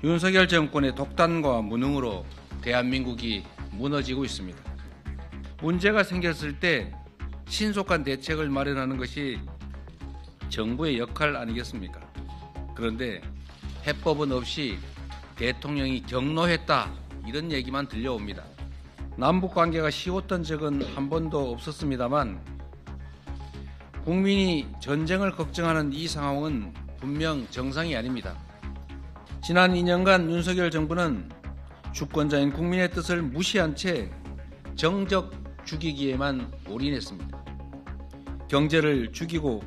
윤석열 정권의 독단과 무능으로 대한민국이 무너지고 있습니다. 문제가 생겼을 때 신속한 대책을 마련하는 것이 정부의 역할 아니겠습니까? 그런데 해법은 없이 대통령이 경로했다 이런 얘기만 들려옵니다. 남북 관계가 쉬웠던 적은 한 번도 없었습니다만 국민이 전쟁을 걱정하는 이 상황은 분명 정상이 아닙니다. 지난 2년간 윤석열 정부는 주권자인 국민의 뜻을 무시한 채 정적 죽이기에만 올인했습니다. 경제를 죽이고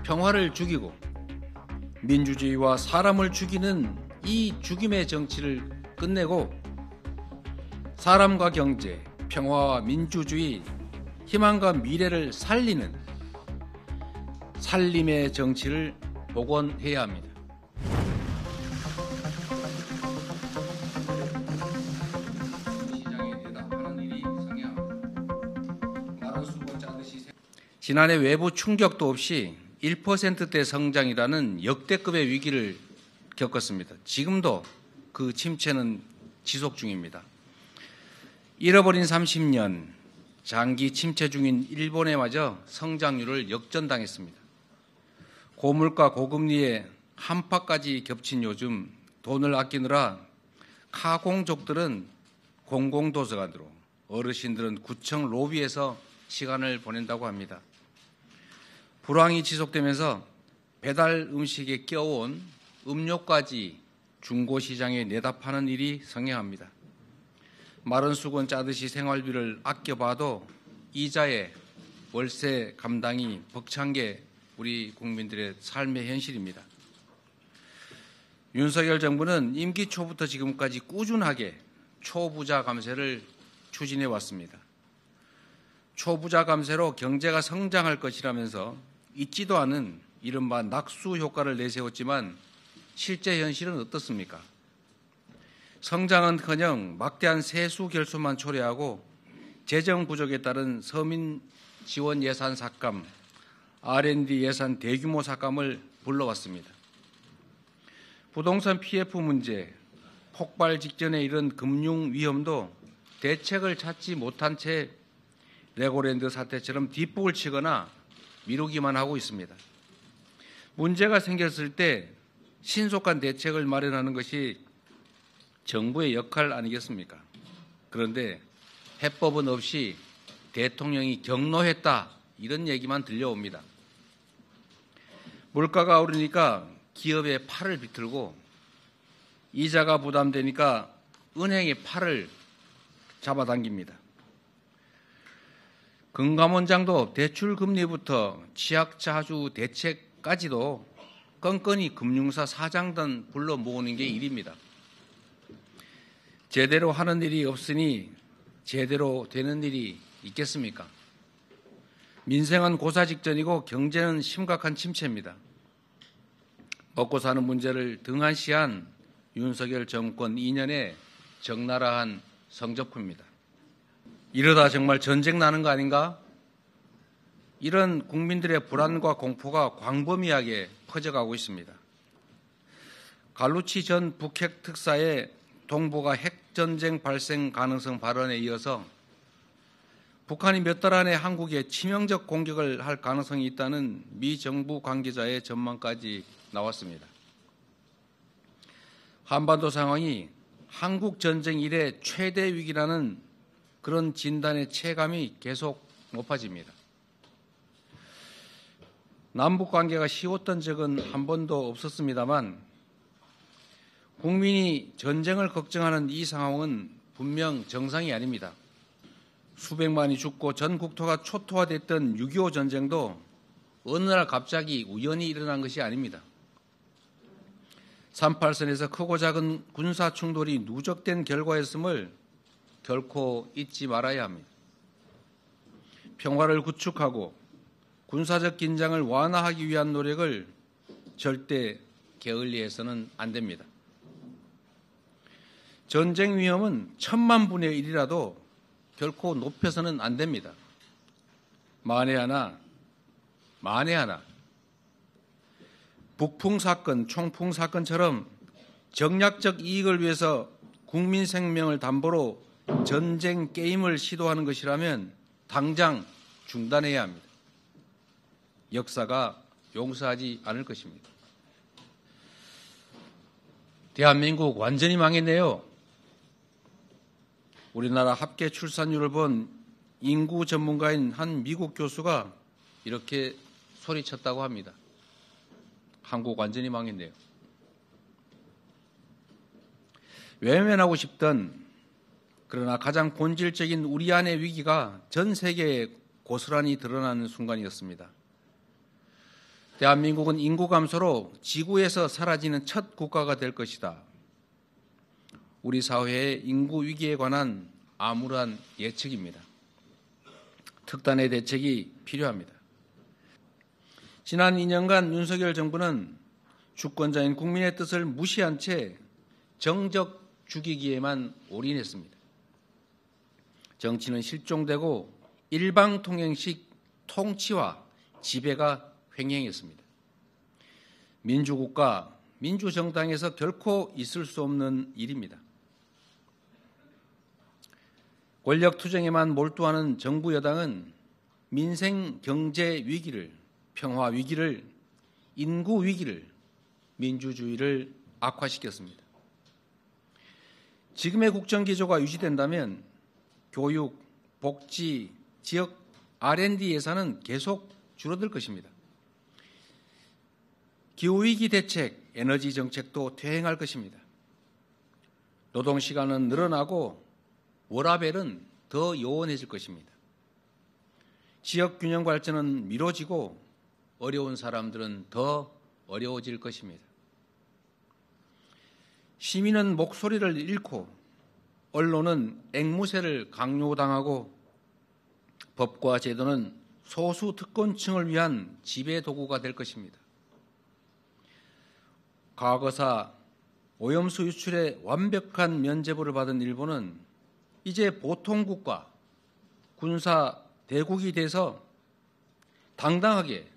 평화를 죽이고 민주주의와 사람을 죽이는 이 죽임의 정치를 끝내고 사람과 경제, 평화와 민주주의, 희망과 미래를 살리는 살림의 정치를 복원해야 합니다. 지난해 외부 충격도 없이 1%대 성장이라는 역대급의 위기를 겪었습니다. 지금도 그 침체는 지속 중입니다. 잃어버린 30년, 장기 침체 중인 일본에마저 성장률을 역전당했습니다. 고물가 고금리에 한파까지 겹친 요즘 돈을 아끼느라 카공족들은 공공도서관으로, 어르신들은 구청 로비에서 시간을 보낸다고 합니다. 불황이 지속되면서 배달 음식에 껴온 음료까지 중고시장에 내다 파는 일이 성행합니다. 마른 수건 짜듯이 생활비를 아껴봐도 이자에 월세 감당이 벅찬 게 우리 국민들의 삶의 현실입니다. 윤석열 정부는 임기 초부터 지금까지 꾸준하게 초부자 감세를 추진해 왔습니다. 초부자 감세로 경제가 성장할 것이라면서 있지도 않은 이른바 낙수 효과를 내세웠지만 실제 현실은 어떻습니까? 성장은커녕 막대한 세수 결손만 초래하고 재정 부족에 따른 서민 지원 예산 삭감, R&D 예산 대규모 삭감을 불러왔습니다. 부동산 PF 문제, 폭발 직전에 이른 금융 위험도 대책을 찾지 못한 채 레고랜드 사태처럼 뒷북을 치거나 미루기만 하고 있습니다. 문제가 생겼을 때 신속한 대책을 마련하는 것이 정부의 역할 아니겠습니까? 그런데 해법은 없이 대통령이 경로했다 이런 얘기만 들려옵니다. 물가가 오르니까 기업의 팔을 비틀고 이자가 부담되니까 은행의 팔을 잡아당깁니다. 금감원장도 대출금리부터 취약자주 대책까지도 건건히 금융사 사장단 불러 모으는 게 일입니다. 제대로 하는 일이 없으니 제대로 되는 일이 있겠습니까? 민생은 고사 직전이고 경제는 심각한 침체입니다. 먹고 사는 문제를 등한시한 윤석열 정권 2년의 적나라한 성적표입니다. 이러다 정말 전쟁 나는 거 아닌가? 이런 국민들의 불안과 공포가 광범위하게 퍼져가고 있습니다. 갈루치 전 북핵 특사의 동북아 핵전쟁 발생 가능성 발언에 이어서 북한이 몇 달 안에 한국에 치명적 공격을 할 가능성이 있다는 미 정부 관계자의 전망까지 나왔습니다. 한반도 상황이 한국 전쟁 이래 최대 위기라는 그런 진단의 체감이 계속 높아집니다. 남북 관계가 쉬웠던 적은 한 번도 없었습니다만 국민이 전쟁을 걱정하는 이 상황은 분명 정상이 아닙니다. 수백만이 죽고 전 국토가 초토화됐던 6.25 전쟁도 어느 날 갑자기 우연히 일어난 것이 아닙니다. 38선에서 크고 작은 군사 충돌이 누적된 결과였음을 결코 잊지 말아야 합니다. 평화를 구축하고 군사적 긴장을 완화하기 위한 노력을 절대 게을리해서는 안 됩니다. 전쟁 위험은 1000만분의 1이라도 결코 높여서는 안 됩니다. 만에 하나 북풍 사건, 총풍 사건처럼 정략적 이익을 위해서 국민 생명을 담보로 전쟁 게임을 시도하는 것이라면 당장 중단해야 합니다. 역사가 용서하지 않을 것입니다. 대한민국 완전히 망했네요. 우리나라 합계 출산율을 본 인구 전문가인 한 미국 교수가 이렇게 소리쳤다고 합니다. 한국 완전히 망했네요. 외면하고 싶던 그러나 가장 본질적인 우리 안의 위기가 전 세계에 고스란히 드러나는 순간이었습니다. 대한민국은 인구 감소로 지구에서 사라지는 첫 국가가 될 것이다. 우리 사회의 인구 위기에 관한 암울한 예측입니다. 특단의 대책이 필요합니다. 지난 2년간 윤석열 정부는 주권자인 국민의 뜻을 무시한 채 정적 죽이기에만 올인했습니다. 정치는 실종되고 일방통행식 통치와 지배가 횡행했습니다. 민주국가, 민주정당에서 결코 있을 수 없는 일입니다. 권력투쟁에만 몰두하는 정부 여당은 민생 경제 위기를, 평화 위기를, 인구 위기를, 민주주의를 악화시켰습니다. 지금의 국정기조가 유지된다면 교육, 복지, 지역 R&D 예산은 계속 줄어들 것입니다. 기후위기 대책, 에너지 정책도 퇴행할 것입니다. 노동시간은 늘어나고 워라밸은 더 요원해질 것입니다. 지역균형 발전은 미뤄지고 어려운 사람들은 더 어려워질 것입니다. 시민은 목소리를 잃고 언론은 앵무새를 강요당하고 법과 제도는 소수 특권층을 위한 지배 도구가 될 것입니다. 과거사 오염수 유출에 완벽한 면죄부를 받은 일본은 이제 보통국가, 군사 대국이 돼서 당당하게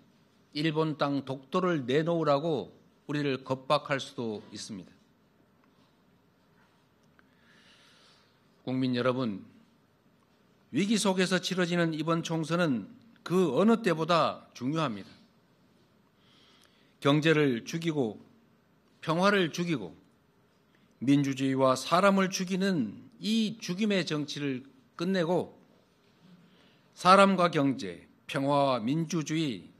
일본 땅 독도를 내놓으라고 우리를 겁박할 수도 있습니다. 국민 여러분, 위기 속에서 치러지는 이번 총선은 그 어느 때보다 중요합니다. 경제를 죽이고 평화를 죽이고 민주주의와 사람을 죽이는 이 죽임의 정치를 끝내고 사람과 경제, 평화와 민주주의,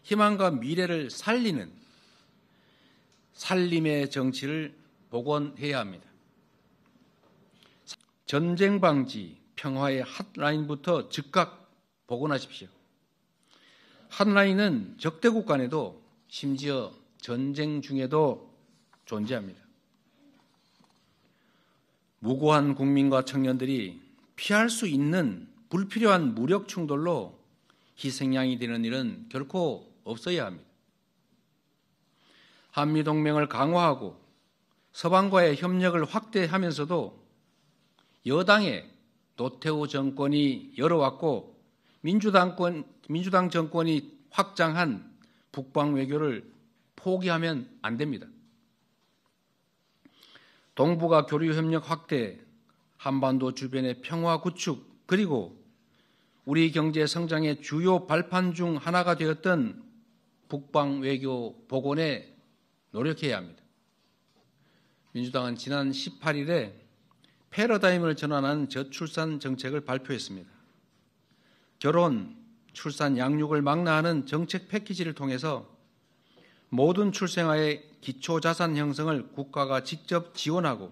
희망과 미래를 살리는 살림의 정치를 복원해야 합니다. 전쟁 방지, 평화의 핫라인부터 즉각 복원하십시오. 핫라인은 적대국 간에도 심지어 전쟁 중에도 존재합니다. 무고한 국민과 청년들이 피할 수 있는 불필요한 무력 충돌로 희생양이 되는 일은 결코 없어야 합니다. 한미동맹을 강화하고 서방과의 협력을 확대하면서도 여당의 노태우 정권이 열어왔고 민주당 정권이 확장한 북방 외교를 포기하면 안 됩니다. 동북아 교류 협력 확대, 한반도 주변의 평화 구축, 그리고 우리 경제 성장의 주요 발판 중 하나가 되었던 북방 외교 복원에 노력해야 합니다. 민주당은 지난 18일에 패러다임을 전환한 저출산 정책을 발표했습니다. 결혼, 출산, 양육을 망라하는 정책 패키지를 통해서 모든 출생아의 기초자산 형성을 국가가 직접 지원하고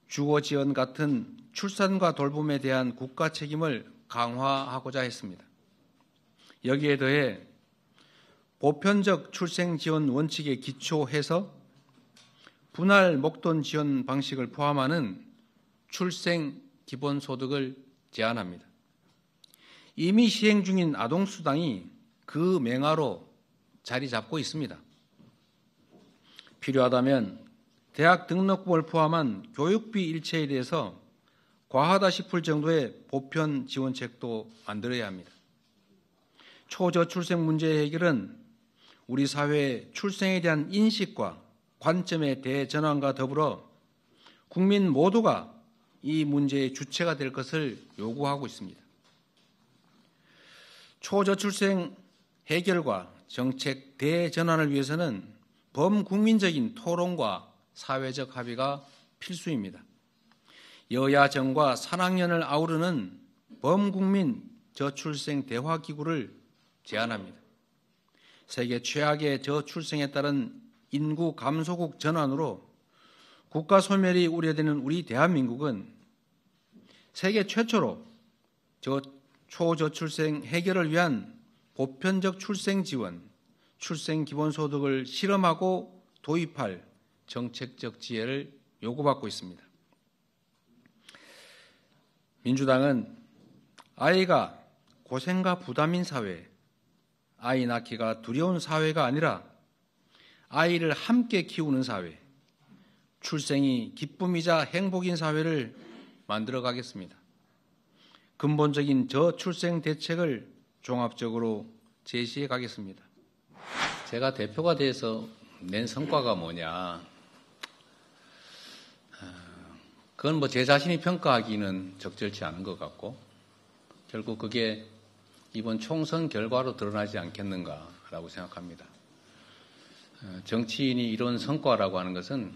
주거 지원 같은 출산과 돌봄에 대한 국가 책임을 강화하고자 했습니다. 여기에 더해 보편적 출생 지원 원칙에 기초해서 분할 목돈 지원 방식을 포함하는 출생 기본소득을 제안합니다. 이미 시행 중인 아동수당이 그 맹하로 자리 잡고 있습니다. 필요하다면 대학 등록금을 포함한 교육비 일체에 대해서 과하다 싶을 정도의 보편 지원책도 만들어야 합니다. 초저출생 문제의 해결은 우리 사회의 출생에 대한 인식과 관점의 대전환과 더불어 국민 모두가 이 문제의 주체가 될 것을 요구하고 있습니다. 초저출생 해결과 정책 대전환을 위해서는 범국민적인 토론과 사회적 합의가 필수입니다. 여야정과 산학연을 아우르는 범국민 저출생 대화기구를 제안합니다. 세계 최악의 저출생에 따른 인구 감소국 전환으로 국가 소멸이 우려되는 우리 대한민국은 세계 최초로 초저출생 해결을 위한 보편적 출생 지원, 출생 기본소득을 실험하고 도입할 정책적 지혜를 요구받고 있습니다. 민주당은 아이가 고생과 부담인 사회, 아이 낳기가 두려운 사회가 아니라 아이를 함께 키우는 사회, 출생이 기쁨이자 행복인 사회를 만들어 가겠습니다. 근본적인 저출생 대책을 종합적으로 제시해 가겠습니다. 제가 대표가 돼서 낸 성과가 뭐냐? 그건 뭐 제 자신이 평가하기는 적절치 않은 것 같고 결국 그게 이번 총선 결과로 드러나지 않겠는가라고 생각합니다. 정치인이 이런 성과라고 하는 것은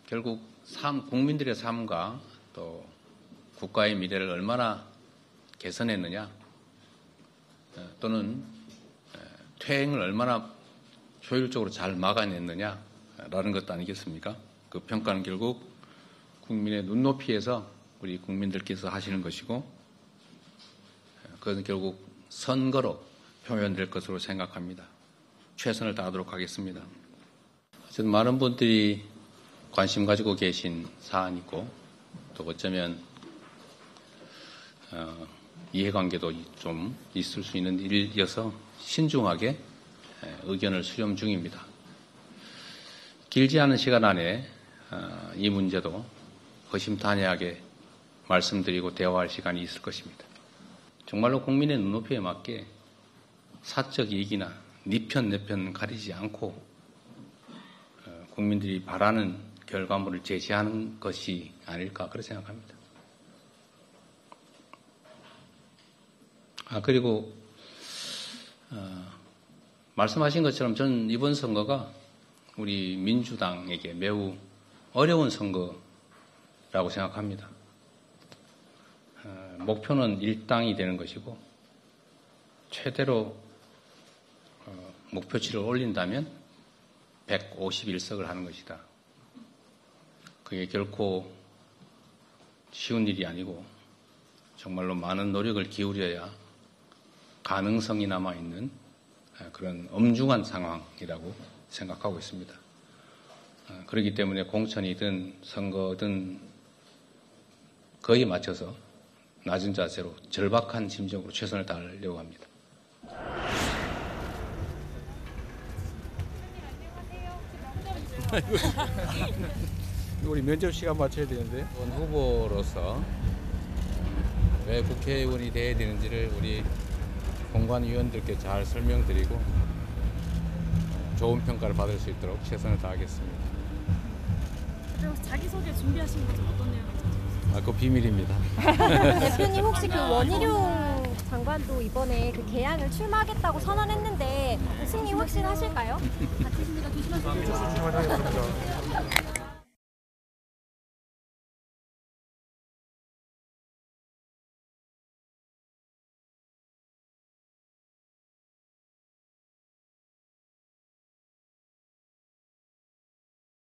결국 국민들의 삶과 또 국가의 미래를 얼마나 개선했느냐 또는 퇴행을 얼마나 효율적으로 잘 막아냈느냐라는 것도 아니겠습니까? 그 평가는 결국 국민의 눈높이에서 우리 국민들께서 하시는 것이고 그것은 결국 선거로 표현될 것으로 생각합니다. 최선을 다하도록 하겠습니다. 어쨌든 많은 분들이 관심 가지고 계신 사안이고 또 어쩌면 이해관계도 좀 있을 수 있는 일이어서 신중하게 의견을 수렴 중입니다. 길지 않은 시간 안에 이 문제도 허심탄회하게 말씀드리고 대화할 시간이 있을 것입니다. 정말로 국민의 눈높이에 맞게 사적 이익이나 네 편, 내 편 가리지 않고 국민들이 바라는 결과물을 제시하는 것이 아닐까 그렇게 생각합니다. 그리고 말씀하신 것처럼 저는 이번 선거가 우리 민주당에게 매우 어려운 선거라고 생각합니다. 목표는 일당이 되는 것이고 최대로 목표치를 올린다면 151석을 하는 것이다. 그게 결코 쉬운 일이 아니고 정말로 많은 노력을 기울여야 가능성이 남아있는 그런 엄중한 상황이라고 생각하고 있습니다. 그렇기 때문에 공천이든 선거든 거의 맞춰서 낮은 자세로 절박한 심정으로 최선을 다하려고 합니다. 우리 면접 시간 맞춰야 되는데. 후보로서 왜 국회의원이 돼야 되는지를 우리 공관위원들께 잘 설명드리고 좋은 평가를 받을 수 있도록 최선을 다하겠습니다. 그리고 자기소개 준비하신 거 좀 어떤 내용인지? 그거 비밀입니다. 대표님 혹시 그 원희룡 장관도 이번에 그 개항을 출마하겠다고 선언했는데 승리 확신하실까요? 같으십니다. 조심하세요.